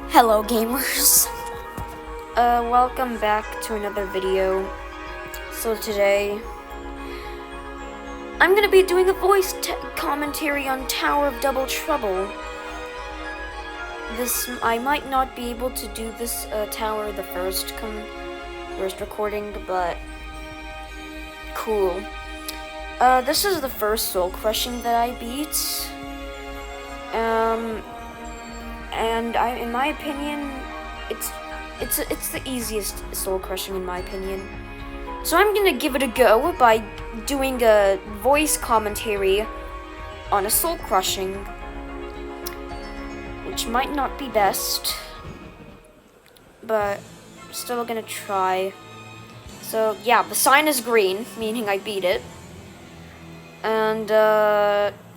Hello gamers, welcome back to another video. So today, I'm gonna be doing a voice commentary on Tower of Double Trouble. I might not be able to do this tower the first recording, but cool. This is the first soul crushing that I beat. And in my opinion, it's the easiest soul crushing in my opinion. So I'm gonna give it a go by doing a voice commentary on a soul crushing, which might not be best, but still gonna try. So yeah, the sign is green, meaning I beat it. And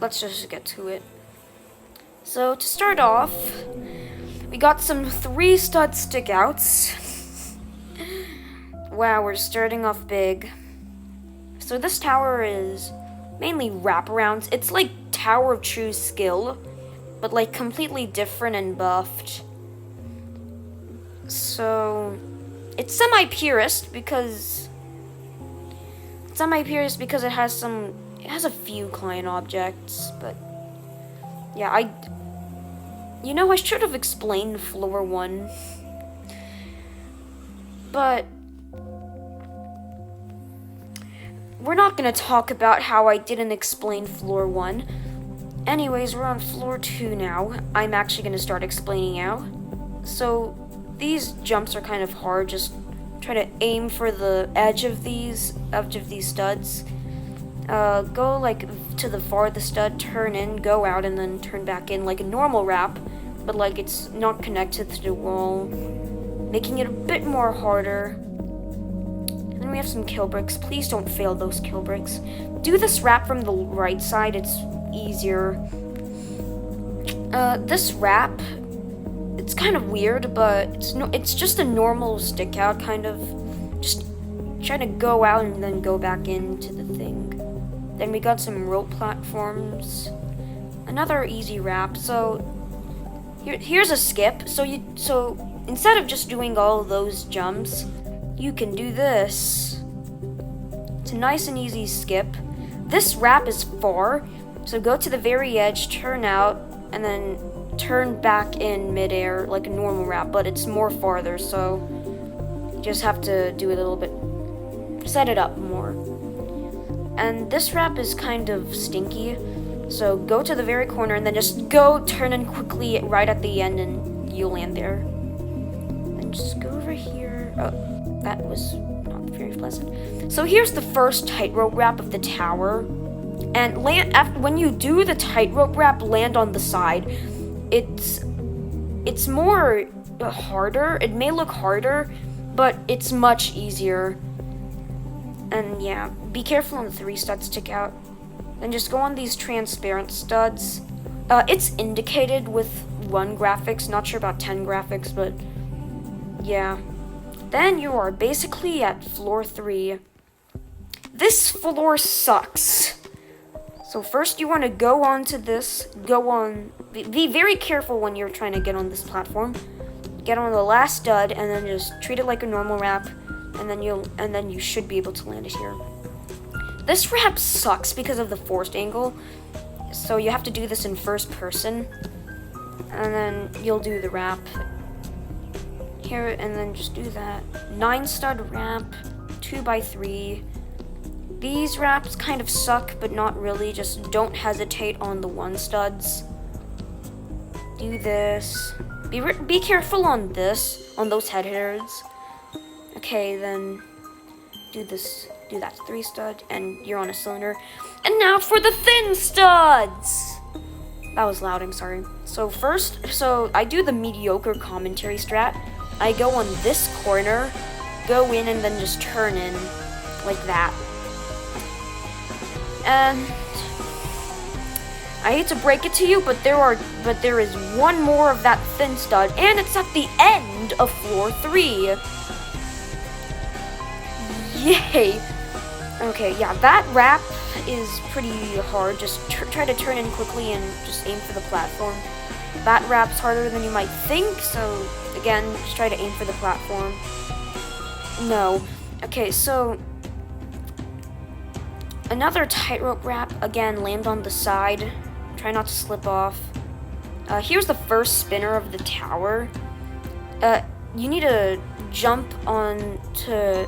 let's just get to it. So to start off, we got some 3-stud stickouts. Wow, we're starting off big. So this tower is mainly wraparounds. It's like Tower of True Skill, but like completely different and buffed. So it's semi-purist because it has a few client objects, but yeah, I should have explained floor 1, but we're not gonna talk about how I didn't explain floor 1. Anyways, we're on floor 2 now. I'm actually gonna start explaining out. So these jumps are kind of hard. Just try to aim for the edge of these studs. Go like to the farthest stud, turn in, go out, and then turn back in like a normal wrap, but like it's not connected to the wall, making it a bit more harder. And then we have some kill bricks. Please don't fail those kill bricks. Do this wrap from the right side, it's easier. This wrap, it's kind of weird, but it's just a normal stick out, kind of. Just try to go out and then go back into the thing. Then we got some rope platforms. Another easy wrap. So here's a skip. So instead of just doing all of those jumps, you can do this. It's a nice and easy skip. This wrap is far, so go to the very edge, turn out, and then turn back in midair like a normal wrap, but it's more farther, so you just have to do it a little bit, set it up more. And this wrap is kind of stinky, so go to the very corner and then just go turn in quickly right at the end and you'll land there. And just go over here. Oh, that was not very pleasant. So here's the first tightrope wrap of the tower. And when you do the tightrope wrap, land on the side. It's more harder. It may look harder, but it's much easier. And yeah, be careful on the 3-stud stick out. Then just go on these transparent studs. It's indicated with 1 graphics, not sure about 10 graphics, but yeah. Then you are basically at floor 3. This floor sucks. So first you want to go onto this, be very careful when you're trying to get on this platform. Get on the last stud and then just treat it like a normal wrap. And then you should be able to land it here. This wrap sucks because of the forced angle, so you have to do this in first person, and then you'll do the wrap here, and then just do that 9-stud wrap, 2x3. These wraps kind of suck, but not really. Just don't hesitate on the 1 studs. Do this. Be careful on those head hitters. Okay, then do that 3-stud, and you're on a cylinder. And now for the thin studs! That was loud, I'm sorry. So I do the mediocre commentary strat. I go on this corner, go in, and then just turn in, like that. And I hate to break it to you, but there is 1 more of that thin stud, and it's at the end of floor 3. Yay! Okay, yeah, that wrap is pretty hard. Just try to turn in quickly and just aim for the platform. That rap's harder than you might think, so again, just try to aim for the platform. No. Okay, so another tightrope rap. Again, land on the side. Try not to slip off. Here's the first spinner of the tower. You need to jump onto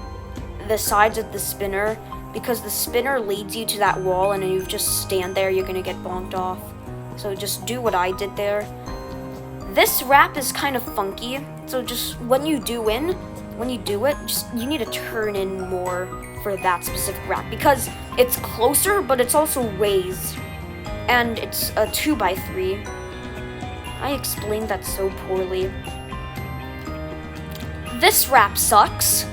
the sides of the spinner because the spinner leads you to that wall, and if you just stand there, you're gonna get bonked off. So just do what I did there. This rap is kind of funky, so just when you do it, you need to turn in more for that specific rap because it's closer, but it's also raised, and it's a 2x3. I explained that so poorly. This rap sucks.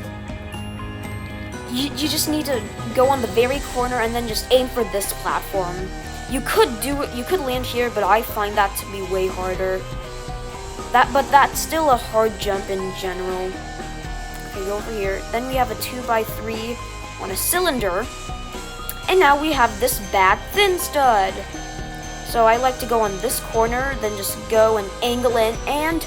You just need to go on the very corner and then just aim for this platform. You could do it. You could land here, but I find that to be way harder. But that's still a hard jump in general. Okay, go over here. Then we have a 2x3 on a cylinder, and now we have this bad thin stud. So I like to go on this corner, then just go and angle in, and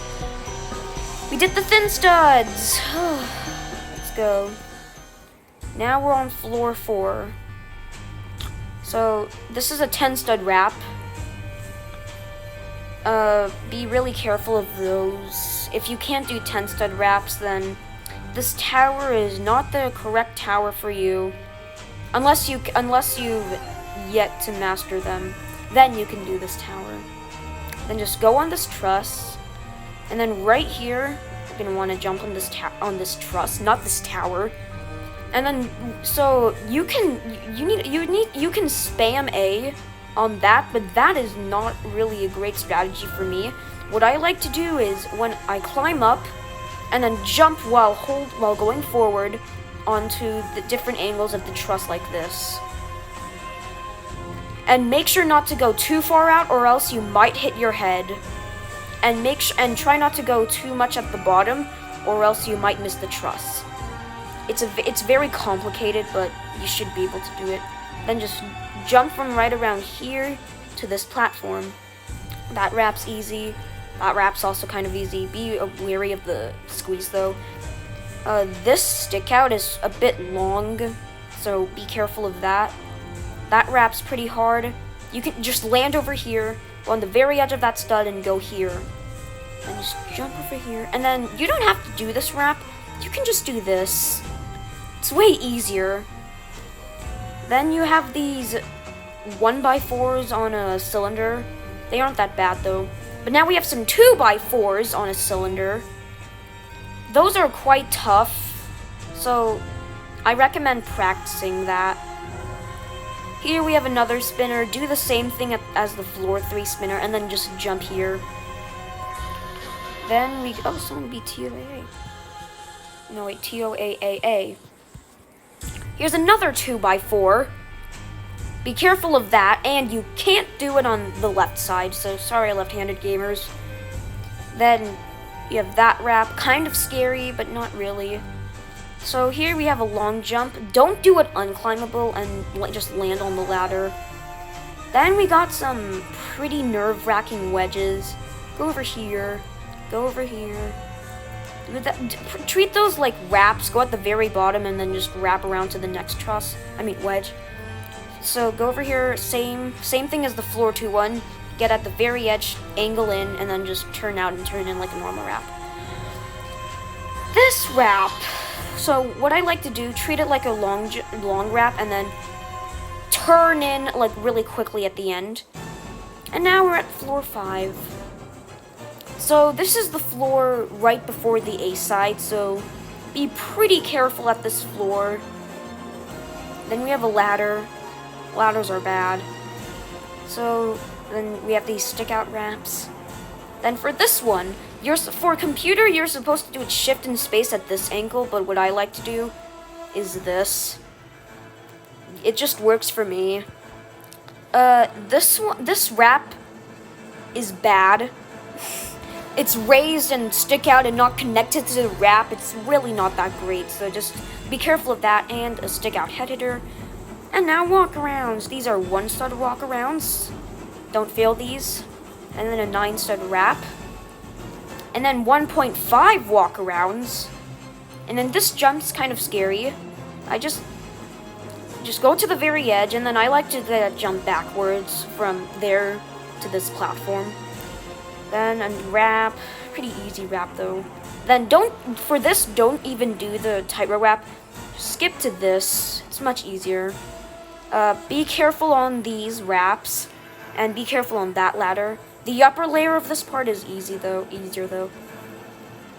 we did the thin studs. Let's go. Now we're on floor 4. So this is a 10 stud rap. Be really careful of those. If you can't do 10 stud raps, then this tower is not the correct tower for you. Unless you've yet to master them, then you can do this tower. Then just go on this truss, and then right here, you're gonna want to jump on this truss, not this tower. And then so you can spam A on that, but that is not really a great strategy for me. What I like to do is when I climb up and then jump while going forward onto the different angles of the truss like this. And make sure not to go too far out, or else you might hit your head. And try not to go too much at the bottom, or else you might miss the truss. It's very complicated, but you should be able to do it. Then just jump from right around here to this platform. That rap's easy. That rap's also kind of easy. Be wary of the squeeze though. This stick out is a bit long, so be careful of that. That rap's pretty hard. You can just land over here, on the very edge of that stud, and go here. And just jump over here. And then you don't have to do this rap. You can just do this. It's way easier. Then you have these 1x4s on a cylinder. They aren't that bad though. But now we have some 2x4s on a cylinder. Those are quite tough, so I recommend practicing that. Here we have another spinner. Do the same thing as the floor 3 spinner, and then just jump here. Then we someone be TOAA. No wait, TOAAA. Here's another 2x4. Be careful of that, and you can't do it on the left side, so sorry left-handed gamers. Then you have that rap, kind of scary, but not really. So here we have a long jump. Don't do it unclimbable and just land on the ladder. Then we got some pretty nerve-wracking wedges. Go over here, go over here. Treat those like wraps. Go at the very bottom and then just wrap around to the next wedge. So go over here, same thing as the floor 2 one. Get at the very edge, angle in, and then just turn out and turn in like a normal wrap. This wrap. So what I like to do, treat it like a long wrap, and then turn in like really quickly at the end. And now we're at floor 5. So this is the floor right before the A side, so be pretty careful at this floor. Then we have a ladder. Ladders are bad. So then we have these stick out wraps. Then for this one, for a computer, you're supposed to do it shift and space at this angle, but what I like to do is this. It just works for me. This wrap is bad. It's raised and stick out and not connected to the wrap. It's really not that great, so just be careful of that, and a stick out head hitter. And now walk-arounds. These are 1-stud walk-arounds. Don't fail these. and then a 9 stud wrap, and then 1.5 walk-arounds, and then this jump's kind of scary. I just go to the very edge, and then I like to jump backwards from there to this platform. Then a wrap, pretty easy wrap though. Then don't even do the tightrope wrap. Skip to this, it's much easier. Be careful on these wraps, and be careful on that ladder. The upper layer of this part is easier though.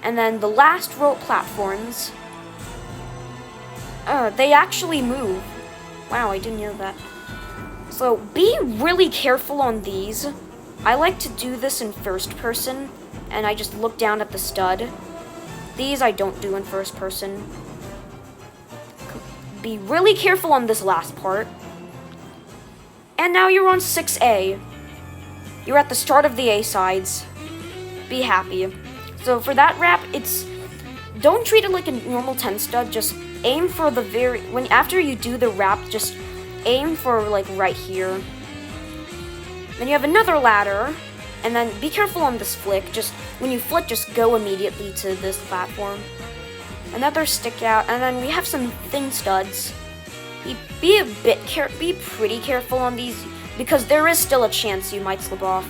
And then the last rope platforms, they actually move. Wow, I didn't know that. So be really careful on these. I like to do this in first person, and I just look down at the stud. These I don't do in first person. Be really careful on this last part. And now you're on 6A. You're at the start of the A sides. Be happy. So for that wrap, don't treat it like a normal 10 stud. Just aim for the after you do the wrap, just aim for like right here. Then you have another ladder, and then be careful on this flick. Just when you flick, just go immediately to this platform. Another stick out, and then we have some thin studs. Be pretty careful on these, because there is still a chance you might slip off.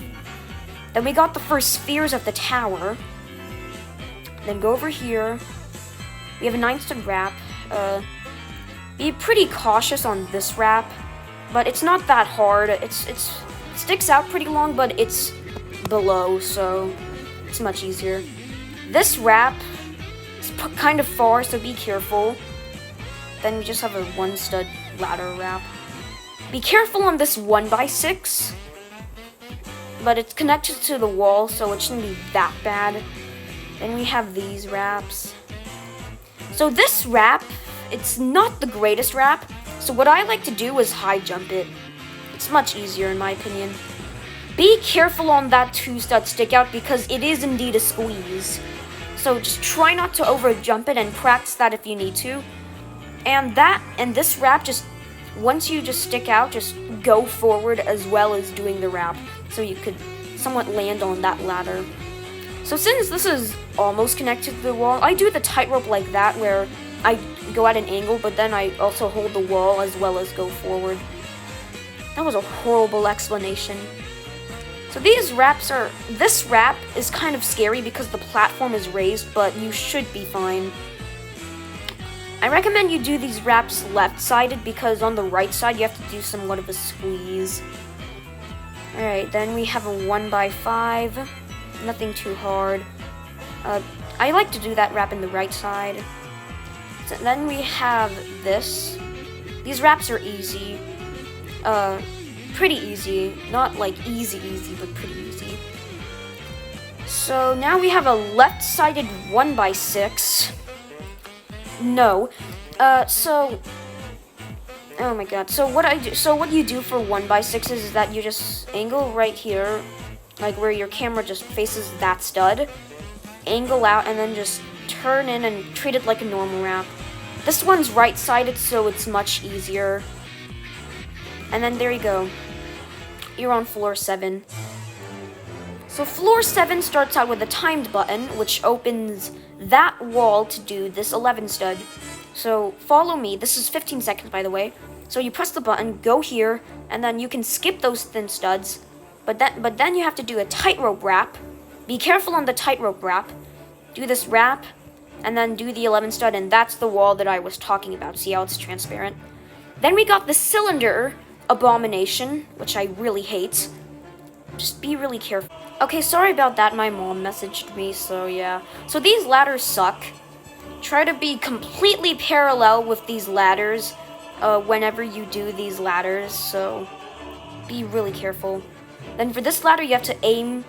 Then we got the first spheres of the tower. Then go over here. We have a 9 stud wrap. Be pretty cautious on this wrap, but it's not that hard. It sticks out pretty long, but it's below, so it's much easier. This wrap is kind of far, so be careful. Then we just have a 1 stud ladder wrap. Be careful on this 1x6, but it's connected to the wall, so it shouldn't be that bad. Then we have these wraps. So this wrap, it's not the greatest wrap, so what I like to do is high jump it. It's much easier in my opinion. Be careful on that 2 stud stick out, because it is indeed a squeeze. So just try not to over jump it, and practice that if you need to. And this wrap, just once you just stick out, just go forward as well as doing the wrap, so you could somewhat land on that ladder. So since this is almost connected to the wall, I do the tightrope like that, where I go at an angle, but then I also hold the wall as well as go forward. That was a horrible explanation. So this wrap is kind of scary because the platform is raised, but you should be fine. I recommend you do these wraps left-sided, because on the right side you have to do somewhat of a squeeze. Alright, then we have a 1x5. Nothing too hard. I like to do that wrap in the right side. So then we have this. These wraps are easy. Pretty easy. Not like easy, but pretty easy. So now we have a left-sided 1x6. No. Oh my god. So what you do for 1x6 is that you just angle right here, like where your camera just faces that stud, angle out, and then just turn in and treat it like a normal wrap. This one's right-sided, so it's much easier. And then there you go. You're on floor 7. So floor 7 starts out with a timed button, which opens that wall to do this 11 stud. So follow me. This is 15 seconds, by the way. So you press the button, go here, and then you can skip those thin studs. But then you have to do a tightrope wrap. Be careful on the tightrope wrap. Do this wrap, and then do the 11 stud, and that's the wall that I was talking about. See how it's transparent? Then we got the cylinder abomination, which I really hate. Just be really careful. Okay, sorry about that. My mom messaged me, so yeah. So these ladders suck. Try to be completely parallel with these ladders whenever you do these ladders, so be really careful. Then for this ladder, you have to aim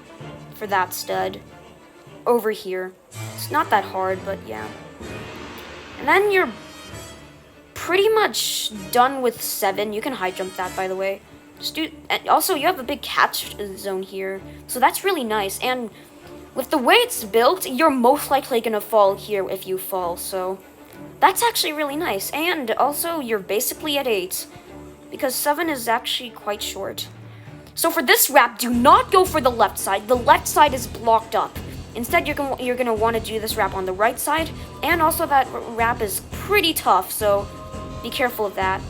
for that stud over here. It's not that hard, but yeah. And then you're pretty much done with 7. You can high jump that, by the way. And also, you have a big catch zone here, so that's really nice. And with the way it's built, you're most likely gonna fall here if you fall, so that's actually really nice. And also, you're basically at 8, because 7 is actually quite short. So for this wrap, do not go for the left side. The left side is blocked up. Instead, you're gonna want to do this wrap on the right side, and also that wrap is pretty tough, so be careful of that.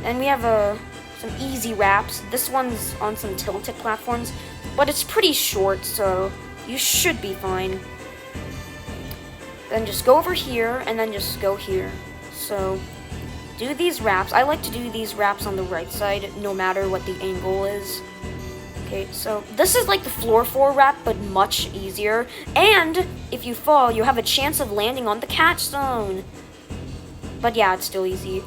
And we have some easy wraps. This one's on some tilted platforms, but it's pretty short, so you should be fine. Then just go over here, and then just go here. So do these wraps. I like to do these wraps on the right side, no matter what the angle is. Okay, so this is like the floor 4 wrap, but much easier. And if you fall, you have a chance of landing on the catch zone. But yeah, it's still easy.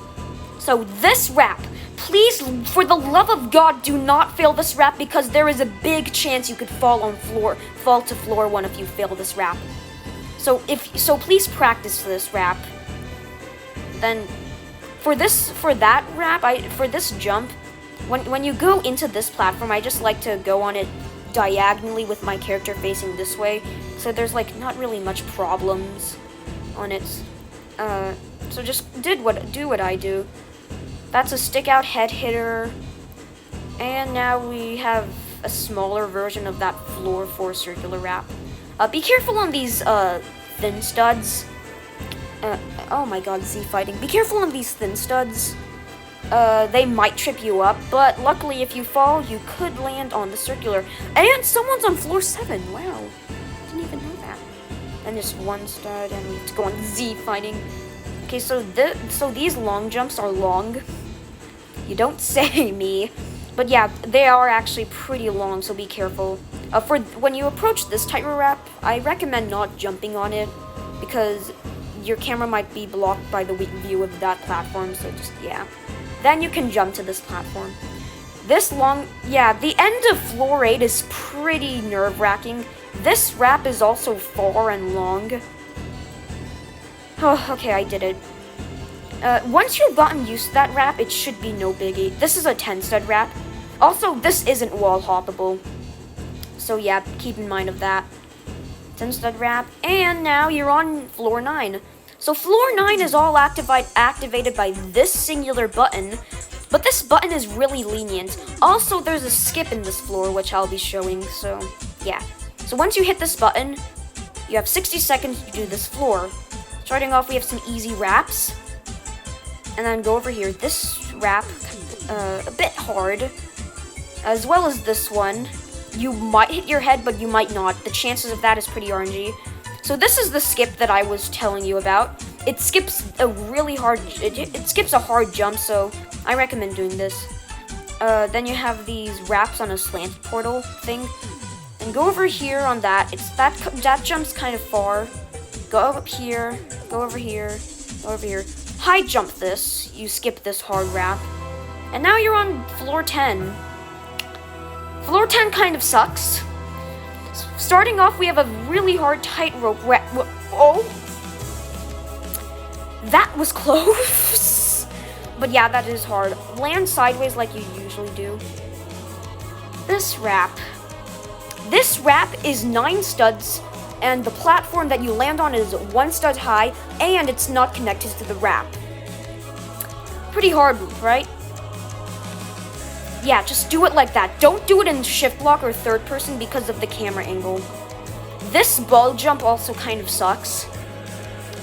So this wrap, please, for the love of God, do not fail this wrap, because there is a big chance you could fall to floor 1 if you fail this wrap. So please practice this wrap. Then for that wrap, for this jump, when you go into this platform, I just like to go on it diagonally with my character facing this way, so there's like not really much problems on it. So just do what I do. That's a stick out head hitter, and now we have a smaller version of that floor 4 circular wrap. Be careful on these thin studs. Oh my god, Z fighting. Be careful on these thin studs. They might trip you up, but luckily if you fall, you could land on the circular. And someone's on floor 7, wow. Didn't even know that. And just one stud, and we have to go on Z fighting. Okay, so these long jumps are long. You don't say, me. But yeah, they are actually pretty long, so be careful. For when you approach this tightrope wrap, I recommend not jumping on it, because your camera might be blocked by the view of that platform, so just, yeah. Then you can jump to this platform. The end of floor 8 is pretty nerve-wracking. This wrap is also far and long. Oh, okay, I did it. Once you've gotten used to that wrap, it should be no biggie. This is a 10-stud wrap. Also, this isn't wall hoppable. So yeah, keep in mind of that. 10-stud wrap, and now you're on floor 9. So floor 9 is all activated by this singular button, but this button is really lenient. Also, there's a skip in this floor, which I'll be showing, so yeah. So once you hit this button, you have 60 seconds to do this floor. Starting off, we have some easy wraps, and then go over here. This wrap, a bit hard, as well as this one. You might hit your head, but you might not. The chances of that is pretty RNG. So this is the skip that I was telling you about. It skips a really hard, it skips a hard jump, so I recommend doing this. Then you have these wraps on a slant portal thing. And go over here on that. That jump's kind of far. Go up here, go over here, go over here. High jump this. You skip this hard wrap. And now you're on floor 10. Floor 10 kind of sucks. Starting off, we have a really hard tightrope wrap. Oh! That was close. But yeah, that is hard. Land sideways like you usually do. This wrap is 9 studs, and the platform that you land on is 1 stud high, and it's not connected to the wrap. Pretty hard move, right? Yeah, just do it like that. Don't do it in shift lock or third person because of the camera angle. This ball jump also kind of sucks.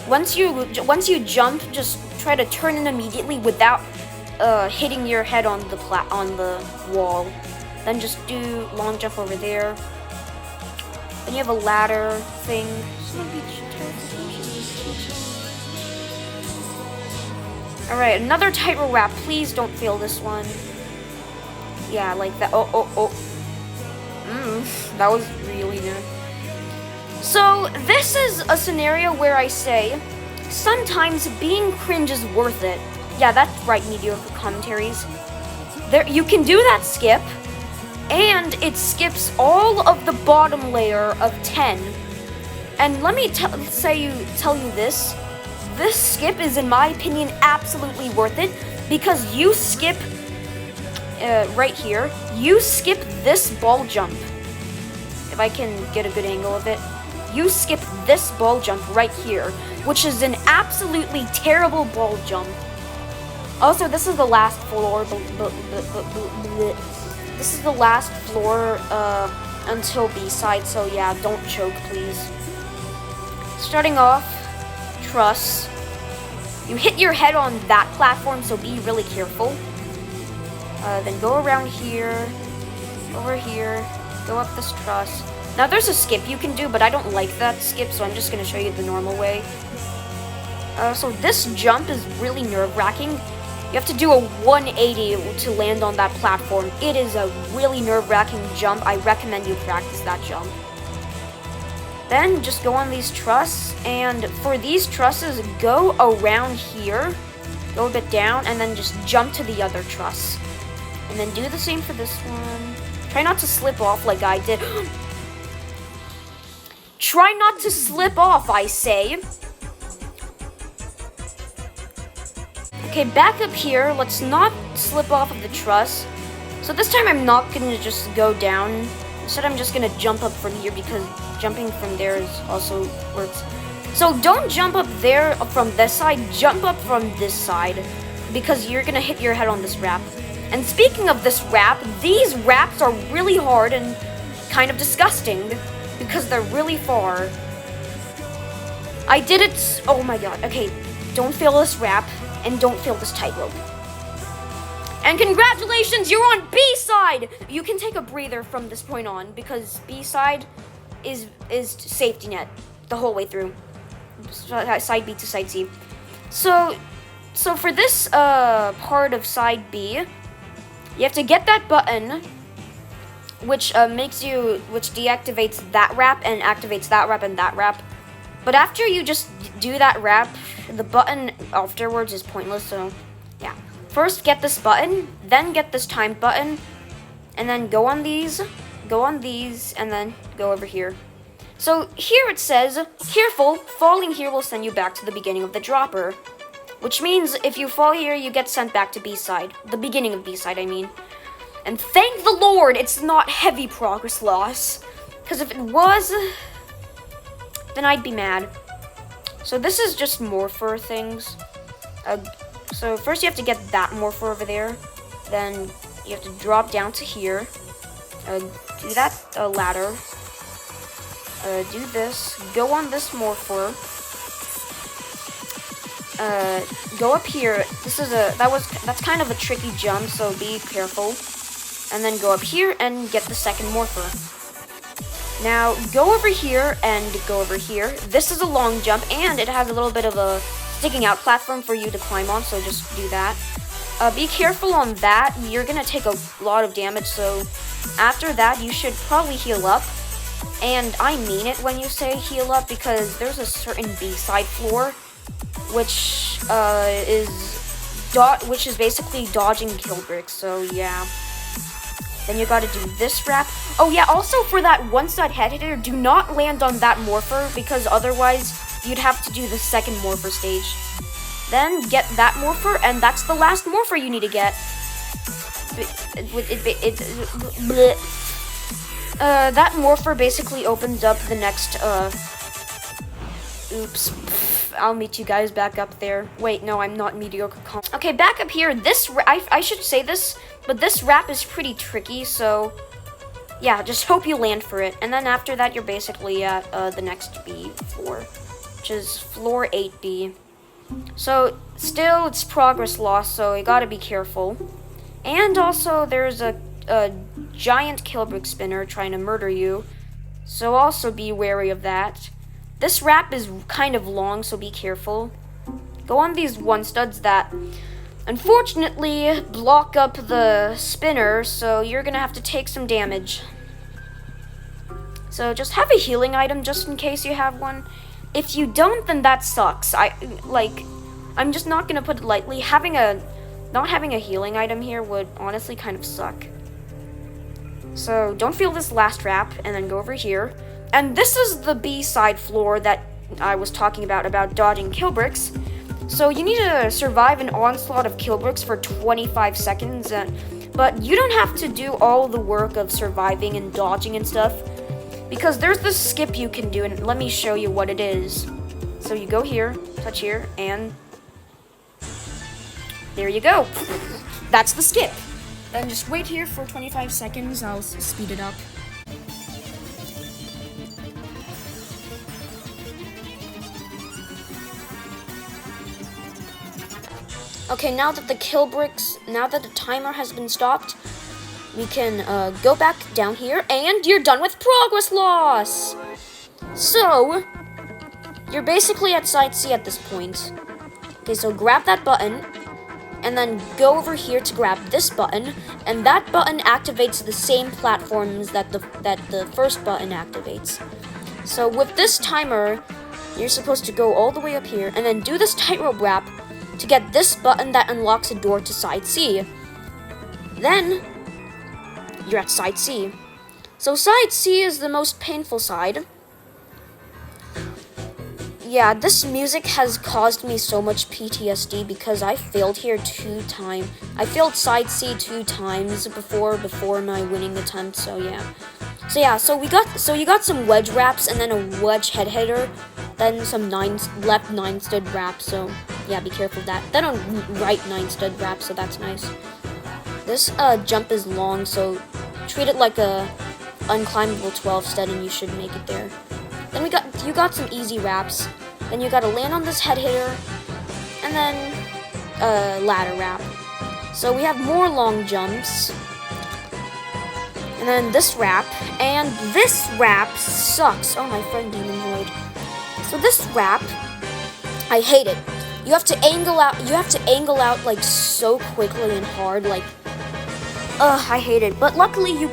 Once you jump, just try to turn in immediately without hitting your head on the wall. Then just do long jump over there. Then you have a ladder thing. Alright, another tightrope wrap. Please don't fail this one. Yeah, like that. Oh. That was really new. So, this is a scenario where I say, sometimes being cringe is worth it. Yeah, that's right, mediocre commentaries. You can do that skip, and it skips all of the bottom layer of 10. And let me tell you this. This skip is, in my opinion, absolutely worth it, because you skip right here, you skip this ball jump. If I can get a good angle of it. You skip this ball jump right here, which is an absolutely terrible ball jump. Also, this is the last floor This is the last floor until B-side, so yeah, don't choke, please. Starting off, truss. You hit your head on that platform, so be really careful. Then go around here, over here, go up this truss. Now there's a skip you can do, but I don't like that skip, so I'm just going to show you the normal way. So this jump is really nerve-wracking. You have to do a 180 to land on that platform. It is a really nerve-wracking jump. I recommend you practice that jump. Then just go on these trusses, and for these trusses, go around here, go a bit down, and then just jump to the other truss. And then do the same for this one. Try not to slip off like I did. Try not to slip off, I say. Okay, back up here. Let's not slip off of the truss. So this time I'm not going to just go down. Instead, I'm just going to jump up from here because jumping from there is also works. So don't jump up there from this side. Jump up from this side because you're going to hit your head on this ramp. And speaking of this ramp, these ramps are really hard and kind of disgusting because they're really far. I did it. Oh my god. Okay, don't fail this ramp. And don't fail this tightrope. And congratulations, you're on B-side! You can take a breather from this point on because B-side is safety net the whole way through. Side B to side C. So for this part of side B, you have to get that button which deactivates that wrap and activates that wrap and that wrap. But after you just do that wrap, the button afterwards is pointless, so yeah. First get this button, then get this time button, and then go on these, and then go over here. So here it says, careful, falling here will send you back to the beginning of the dropper. Which means if you fall here, you get sent back to B-side. The beginning of B-side, I mean. And thank the Lord it's not heavy progress loss. Because if it was, then I'd be mad. So this is just morpher things. So first you have to get that morpher over there. Then you have to drop down to here. Do that ladder. Do this. Go on this morpher. Go up here. That's kind of a tricky jump, so be careful. And then go up here and get the second morpher. Now, go over here and go over here. This is a long jump, and it has a little bit of a sticking out platform for you to climb on, so just do that. Be careful on that. You're going to take a lot of damage, so after that, you should probably heal up. And I mean it when you say heal up, because there's a certain B-side floor, which is basically dodging kill bricks, so yeah. Then you gotta do this wrap. Oh yeah, also for that one-side head hitter, do not land on that morpher, because otherwise you'd have to do the second morpher stage. Then get that morpher, and that's the last morpher you need to get. That morpher basically opens up the next, oops. I'll meet you guys back up there. Wait, no, I'm not mediocre. Okay, back up here. I should say this, but this wrap is pretty tricky, so yeah, just hope you land for it. And then after that, you're basically at the next B floor, which is floor 8B. So still, it's progress loss, so you gotta be careful. And also, there's a giant kill brick spinner trying to murder you, so also be wary of that. This wrap is kind of long, so be careful. Go on these one studs that unfortunately block up the spinner, so you're gonna have to take some damage. So just have a healing item just in case you have one. If you don't, then that sucks. I'm just not gonna put it lightly. Not having a healing item here would honestly kind of suck. So don't feel this last wrap, and then go over here. And this is the B-side floor that I was talking about dodging kill bricks. So you need to survive an onslaught of kill bricks for 25 seconds. But you don't have to do all the work of surviving and dodging and stuff, because there's this skip you can do, and let me show you what it is. So you go here, touch here, and there you go. That's the skip. Then just wait here for 25 seconds. I'll speed it up. Okay, now that the timer has been stopped, we can go back down here, and you're done with progress loss! So, you're basically at side C at this point. Okay, so grab that button, and then go over here to grab this button, and that button activates the same platforms that the first button activates. So with this timer, you're supposed to go all the way up here, and then do this tightrope wrap to get this button that unlocks a door to side C. Then, you're at side C. So side C is the most painful side. Yeah, this music has caused me so much PTSD because I failed here 2 times. I failed side C 2 times before my winning attempt, so yeah. So you got some wedge wraps and then a wedge head hitter, then some left 9 stud wrap, so yeah, be careful of that. Then a right 9 stud wrap, so that's nice. This jump is long, so treat it like a unclimbable 12 stud and you should make it there. Then you got some easy wraps. Then you gotta land on this head hitter, and then ladder wrap. So we have more long jumps, and then this wrap, and this wrap sucks. Oh, my friend Demon Void. So this wrap, I hate it. You have to angle out like so quickly and hard, like. I hate it. But luckily, you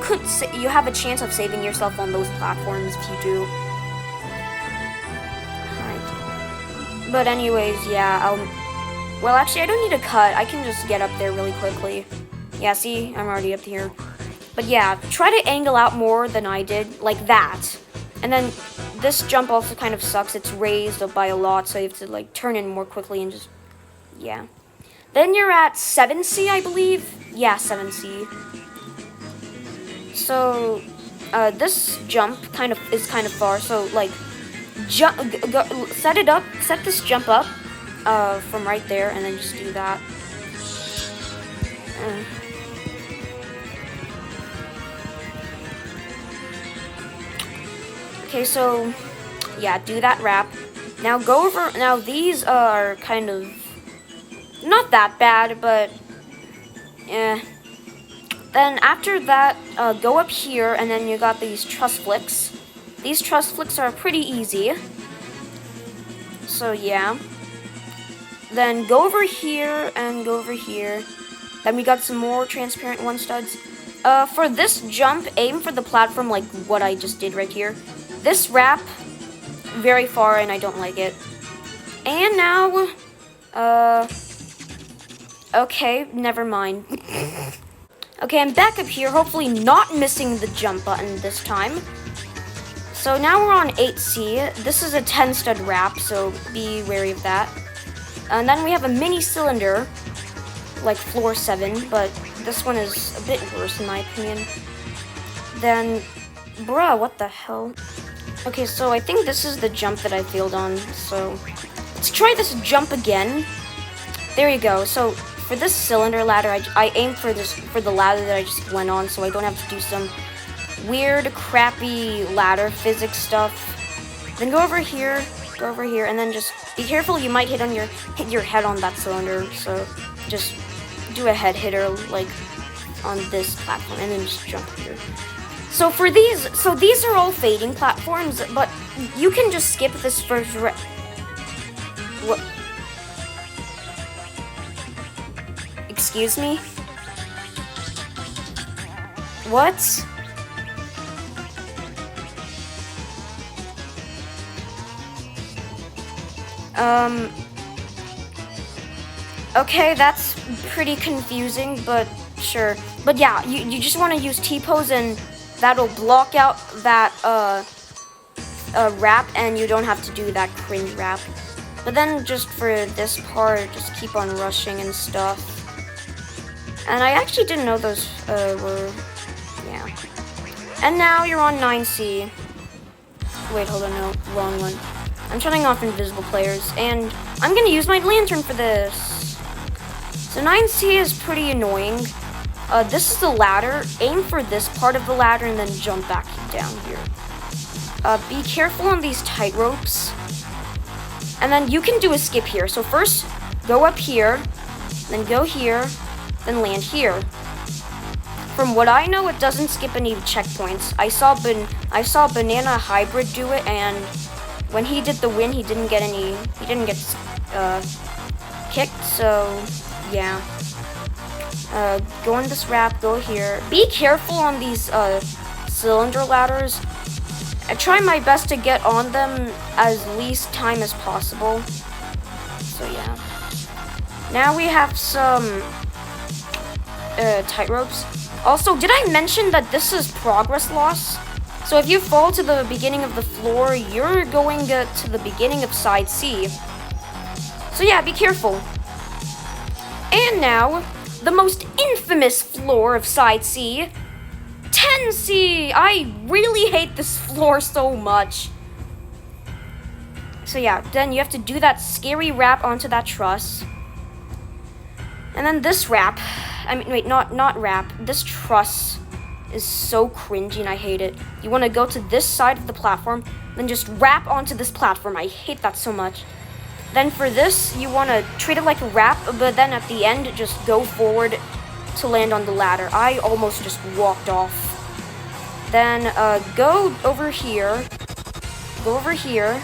have a chance of saving yourself on those platforms if you do. But anyways, yeah, well, actually, I don't need to cut. I can just get up there really quickly. Yeah, see? I'm already up here. But yeah, try to angle out more than I did, like that. And then this jump also kind of sucks. It's raised up by a lot, so you have to, like, turn in more quickly and just, yeah. Then you're at 7C, I believe? Yeah, 7C. So, this jump is kind of far, so, like, set this jump up from right there, and then just do that. Okay, so yeah, do that wrap. Now go over. Now these are kind of not that bad, but yeah. Then after that, go up here, and then you got these truss flicks. These truss flicks are pretty easy. So yeah. Then go over here and go over here. Then we got some more transparent 1 studs. For this jump, aim for the platform like what I just did right here. This wrap, very far, and I don't like it. And now, okay, never mind. Okay, I'm back up here, hopefully not missing the jump button this time. So now we're on 8C. This is a 10 stud wrap, so be wary of that. And then we have a mini cylinder, like floor 7, but this one is a bit worse in my opinion. Then, bruh, what the hell? Okay, so I think this is the jump that I failed on, so let's try this jump again. There you go. So for this cylinder ladder, I aimed for the ladder that I just went on, so I don't have to do some weird, crappy ladder physics stuff. Then go over here, and then just be careful. You might hit your head on that cylinder. So just do a head hitter like on this platform, and then just jump here. So for these are all fading platforms, but you can just skip this first. What? Excuse me? What? Okay, that's pretty confusing, but sure. But yeah, you just want to use T-pose, and that'll block out that, wrap, and you don't have to do that cringe wrap. But then just for this part, just keep on rushing and stuff. And I actually didn't know those, were, yeah. And now you're on 9C. Wait, hold on, no, wrong one. I'm turning off invisible players, and I'm gonna use my lantern for this. So 9C is pretty annoying. This is the ladder. Aim for this part of the ladder and then jump back down here. Be careful on these tight ropes. And then you can do a skip here. So first, go up here, then go here, then land here. From what I know, it doesn't skip any checkpoints. I saw Banana Hybrid do it, and when he did the win, he didn't get kicked. So yeah. Go on this ramp, go here. Be careful on these cylinder ladders. I try my best to get on them as least time as possible. So yeah. Now we have some tight ropes. Also, did I mention that this is progress loss? So if you fall to the beginning of the floor, you're going to the beginning of side C. So yeah, be careful. And now, the most infamous floor of side C, 10C. I really hate this floor so much. So yeah, then you have to do that scary wrap onto that truss. And then this wrap, not wrap, this truss is so cringy and I hate it. You want to go to this side of the platform, then just wrap onto this platform. I hate that so much. Then for this, you want to treat it like a wrap, but then at the end, just go forward to land on the ladder. I almost just walked off. Then go over here. Go over here.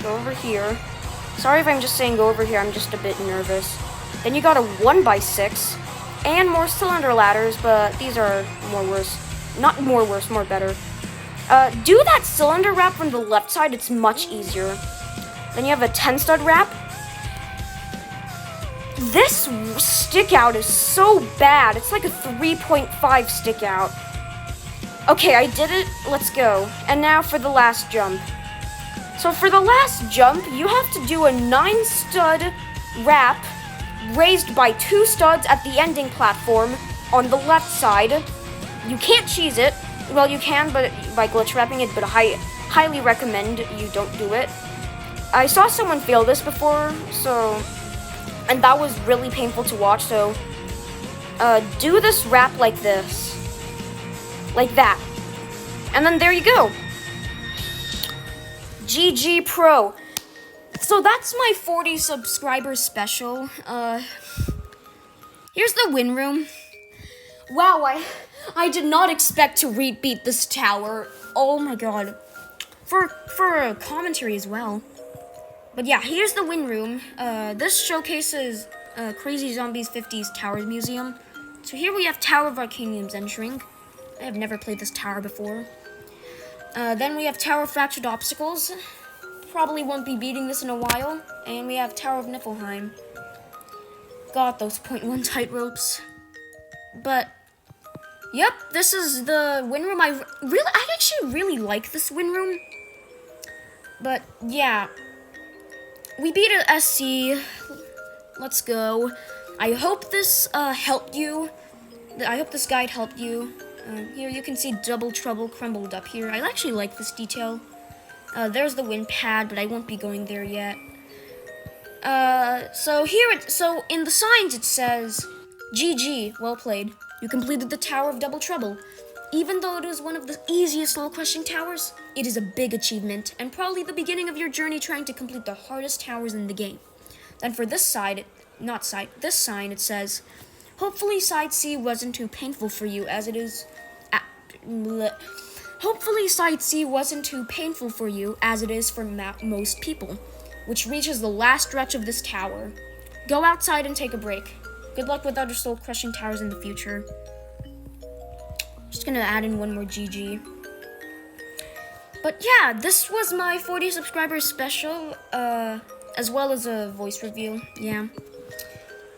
Go over here. Sorry if I'm just saying go over here. I'm just a bit nervous. Then you got a 1x6 and more cylinder ladders, but these are more better. Do that cylinder wrap from the left side. It's much easier. Then you have a 10 stud wrap. This stick out is so bad. It's like a 3.5 stick out. Okay, I did it. Let's go. And now for the last jump. So for the last jump, you have to do a 9 stud wrap raised by 2 studs at the ending platform on the left side. You can't cheese it. Well, you can, but by glitch wrapping it, but I highly recommend you don't do it. I saw someone fail this before, and that was really painful to watch, so do this wrap like this. Like that. And then there you go. GG Pro. So that's my 40 subscribers special. Here's the win room. Wow, I did not expect to repeat this tower. Oh my god. For a commentary as well. But yeah, here's the win room. This showcases Crazy Zombies 50s Towers Museum. So here we have Tower of Arcanium's entering. I have never played this tower before. Then we have Tower of Fractured Obstacles. Probably won't be beating this in a while. And we have Tower of Niflheim. Got those 0.1 tight ropes. But, yep, this is the win room. I actually really like this win room. But, yeah. We beat a SC. Let's go. I hope this helped you. I hope this guide helped you. Here you can see Double Trouble crumbled up here. I actually like this detail. There's the wind pad, but I won't be going there yet. So in the signs it says, GG, well played. You completed the Tower of Double Trouble. Even though it is one of the easiest Soul Crushing towers, it is a big achievement, and probably the beginning of your journey trying to complete the hardest towers in the game. Then for this sign, it says, hopefully side C wasn't too painful for you as it is... Hopefully side C wasn't too painful for you as it is for most people, which reaches the last stretch of this tower. Go outside and take a break. Good luck with other Soul Crushing towers in the future. Just gonna add in one more GG. But yeah, this was my 40 subscribers special, as well as a voice reveal, yeah.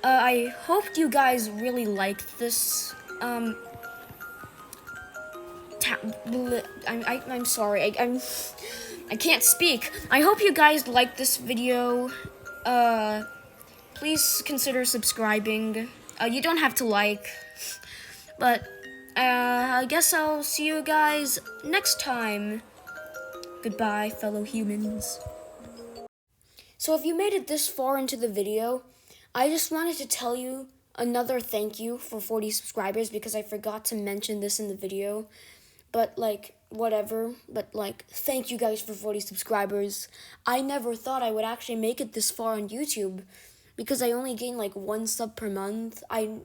I hope you guys really liked this, I'm sorry, I can't speak. I hope you guys liked this video. Please consider subscribing. You don't have to like, but I guess I'll see you guys next time. Goodbye, fellow humans. So if you made it this far into the video, I just wanted to tell you, another thank you for 40 subscribers because I forgot to mention this in the video. But like, whatever. But like, thank you guys for 40 subscribers. I never thought I would actually make it this far on YouTube because I only gain like 1 sub per month. And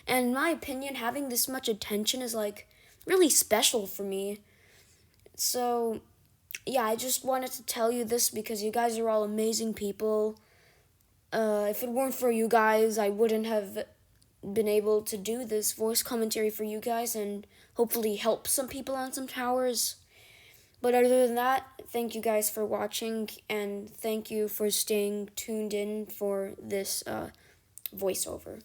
in my opinion, having this much attention is like really special for me. So, yeah, I just wanted to tell you this because you guys are all amazing people. If it weren't for you guys, I wouldn't have been able to do this voice commentary for you guys and hopefully help some people on some towers. But other than that, thank you guys for watching and thank you for staying tuned in for this voiceover.